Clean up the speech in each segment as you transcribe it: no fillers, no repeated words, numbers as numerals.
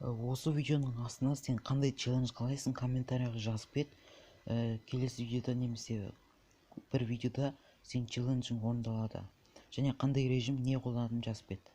Осы видеоның астына сен қандай челлендж қалайсың комментарияға жазып кет. Келесі видеода немесе бір видеода сен челленджің орындалады. Және қандай режим не қолданатынын жазып кет.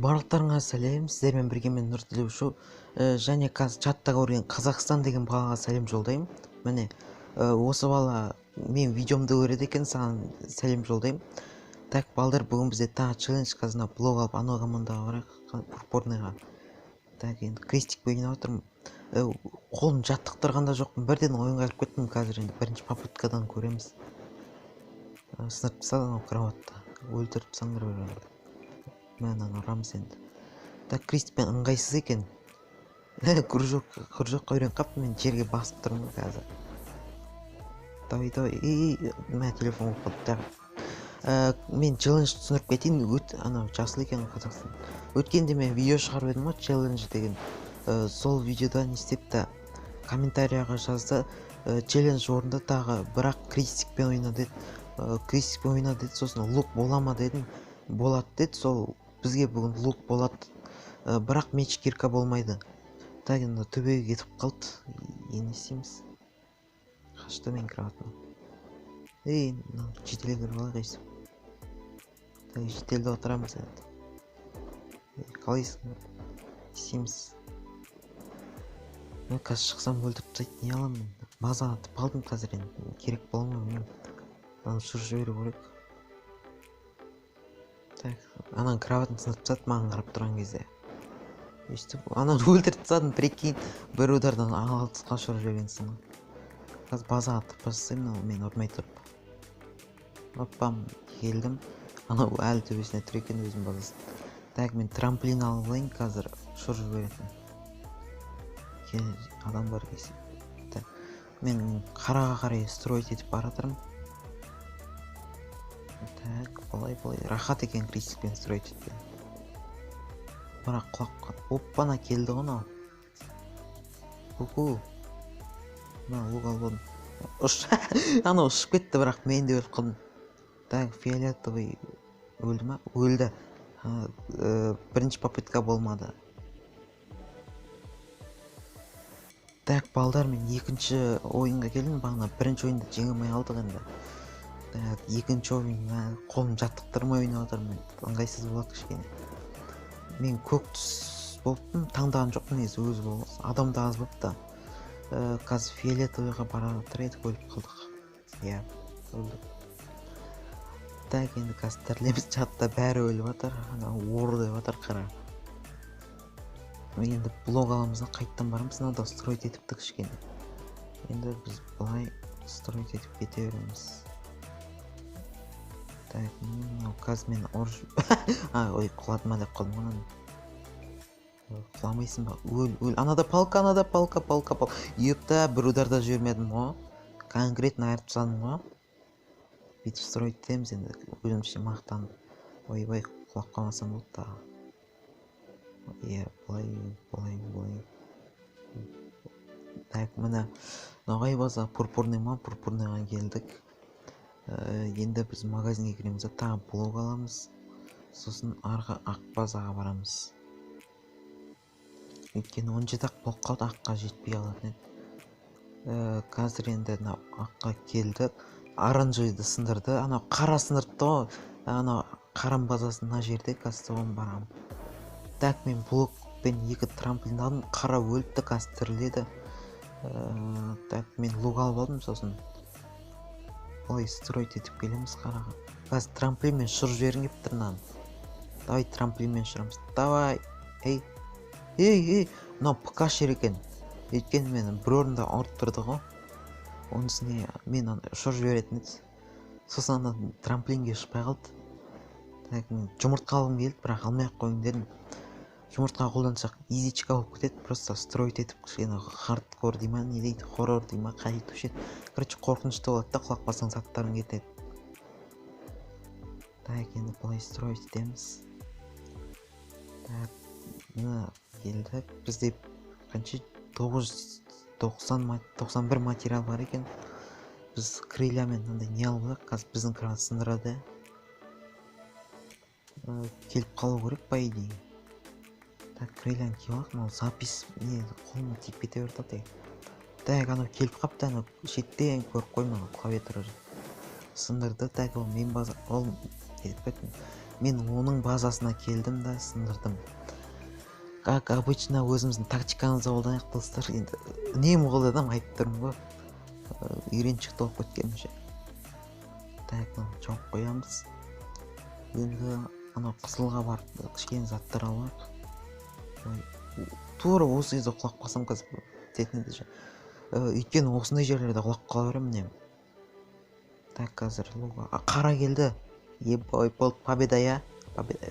Барлықтарыңа сәлем, сіздермен бірге мен Нұр Тілеушу, және қазір чатта көрген Қазақстан деген балаға сәлем жолдаймын. Міне, осы бала мен видеомды көреді екен, саған сәлем жолдаймын. Так, балдар, бүгін бізде тағы челлендж, қазір блог алып анау командаға барайық, пурпурныйға. Так, енді крестик ойнап отырмын. Қолым жаттықтырғанда жоқпын, бірден ойынға кіріп кеттім. Қазір енді бірінші попыткадан көреміз. Сынып тастады анау кроватта, өлтіріп тастаңдар бір-біріңді. Мен ұрамыз енді. Так, кристпен ыңғайсыз екен. Кружокқа үйреніп қапты, мен жерге басып тұрмын қазір. Давай, мә телефон қойып. Мен челлендж түсіндіріп кетейін. Анау жасыл екен Қазақстан. Өткенде мен видео шығарып едім ғой, челлендж деген. Сол видеода не істепті, комментарияға жазды, челлендж орында тағы, бірақ крестикпен ойна деді. Крестикпен ойна деді, сосын лук бола ма дедім. Болады деді, сол бізге бүгін лук болады, бірақ меч кирка болмайды. Так, енді төбеге кетіп қалды. Енді істейміз. Қашты мен кроватына. Жетелге кіріп алайық есі. Так, жетелде отырамыз енді. Қалайсың? Істейміз. Мен қазір шықсам өлтіріп тастайды, не аламын мен? База атып қалдым қазір енді. Керек бола ма білмеймін. Аны ұшырып жіберу керек. Анан кроватын сынып тастады маған қарап тұрған кезде. Өйстіп, анан өлтіріп тастадым, прикинь, бір удардан ағалтысқа ұшырып жібергенсің. Қазір база атып бастаймын, мен ұрмай тұрып. Оппам, келдім. Анау әлі төбесіне тұр екен өзім базасын. Так, мен трамплин алып алайын, қазір ұшырып жіберетін. Адам бар кесе. Мен қараға қарай строить етіп баратырмын. Так, болай, рахат екен крестикпен строить етпен. Бірақ құлаққа, оппана келді ғына. Ку-ку. Лук алып алдым. Ана ұшып кетті, бірақ мен де өліп қалдым. Так, фиолетовый өлді ма? Өлді. Бірінші попытка болмады. Так, балдар, мен екінші ойынға келдім. Бағана бірінші ойында жеңілмей қалдық енді. Екінші ойын қолым жаттықтырмай ойнап отырмын, ыңғайсыз болады кішкене. Мен көк түс болыппын, таңдаған жоқпын, өзі болды. Адам да аз болыпты. Қазір фиолетовыйға бара жатыр едік, өліп қалдық. Иә, өлдік. Так, енді қазір тірлеміз, чатта бәрі өліп жатыр, ор деп жатыр, қара. Енді блог аламызда қайттан барамыз, да строить етіпті кішкене. Енді біз бұлай строить етіп кете береміз. Так, қазір мен орж... Ой, құлады ма деп қалдым ғана. Құламайсың ба? Өл. Анада палка. Епта, бір ударда жібермедім ғой. Конкретно айырып тастадым ғой. Бүйтіп строить етеміз енді. Өзімше мақтанып. Ой, құлап қалмасам болды да. Иә, бұлай. Так, міне, ноғай база пурпурный ма? Пурпурныйға келдік. Енді біз магазинге кіреміз, тағы блог аламыз, сосын арғы ақ базаға барамыз. Өйткені 17 ақ блок қалды, аққа жетпей алатын еді. Қазір енді аққа келдік, оранжевыйды сындырды, анау қара сындырыпты ғой, анау қарам базасын мына жерде, қазір соған барамын. Так, мен блокпен 2 трамплин алдым, қара өліпті, қазір тіріледі. Так, мен лук алып алдым, сосын олай строить етіп келеміз қараға. Қазір трамплинмен ұшырып жіберін кеп тұрнан. Давай трамплинмен ұшырамыз. Давай. Ей. Мынау ПК шер екен. Өйткені мен бір орында ұрып тұрды ғой. Онысыне мен ұшырып жіберетін еді. Сосын ана трамплинге ұшпай қалды. Так, мен жұмыртқа алғым келді, бірақ алмай ақ қойын дедім. Жұмыртқа қолдансақ изичка болып кетеді, просто строить етіп кішкене хардкор дей ма, не дейді, хоррор дей ма, қай етуші еді. Короче, қорқынышты болады да, құлақ басаң заттарың кетеді. Так, енді бұлай строить етеміз. Так, мына келдік. Бізде айтқанша 991 материал бар екен. Біз крыльямен андай не алып едік, қазір біздің кран сындырады. Келіп қалу керек по идее. Так, крыльяны киіп алайық, мынау запись не қолыма тиіп кете берді. Так, анау келіп қапты, анау шеттен көріп қоймаған клавиатура сындырды. Так, ол мен оның базасына келдім да сындырдым. Как обычно өзіміздің тактикамызды қолданайық достар. Енді үнемі қолданамын, айтып тұрмын ғой. Үйреншікті болып кеткенімше. Так, мынаны жауып қоямыз. Енді анау қызылға барып кішкене заттар алайық. Тура осы кезде құлап қалсам қазір кететін еді. Өйткені осындай жерлерде құлап қала беремін. Так, қазір қара келді. Ебой, болды, победа, я.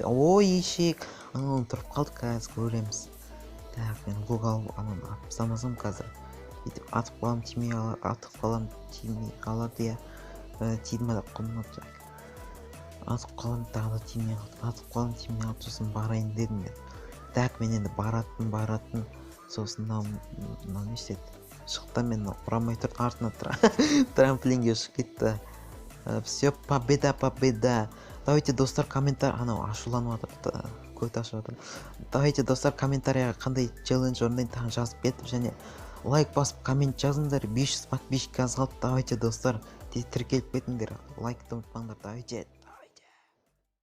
Ой, ешек. Анауын тұрып қалды, қазір көреміз. Так, мен луға ананы атып самасам қазір. Атып қалам тимей қалады, я. Тидім адап қалмады. Атып қалам тағы да тимей қалды. Атып қалам тимей қалды, сосын барайын дедім мен. Так, мен енді баратын. Сосын мынау не істеді? Шықты, мен ұрамай тұрды, артына трамплинге ұшып кетті. Все, победа. Давайте, достар, комментарий, анау ашуланып жатыр, көт ашып жатыр. Давайте, достар, комментарийға қандай челлендж орындайын тағы жазып кетіп, және лайк басып коммент жазыңдар. 500 подписчик аз қалды. Давайте, достар, тіркеліп кетіңдер. Лайкты ұмытпаңдар. Давайте.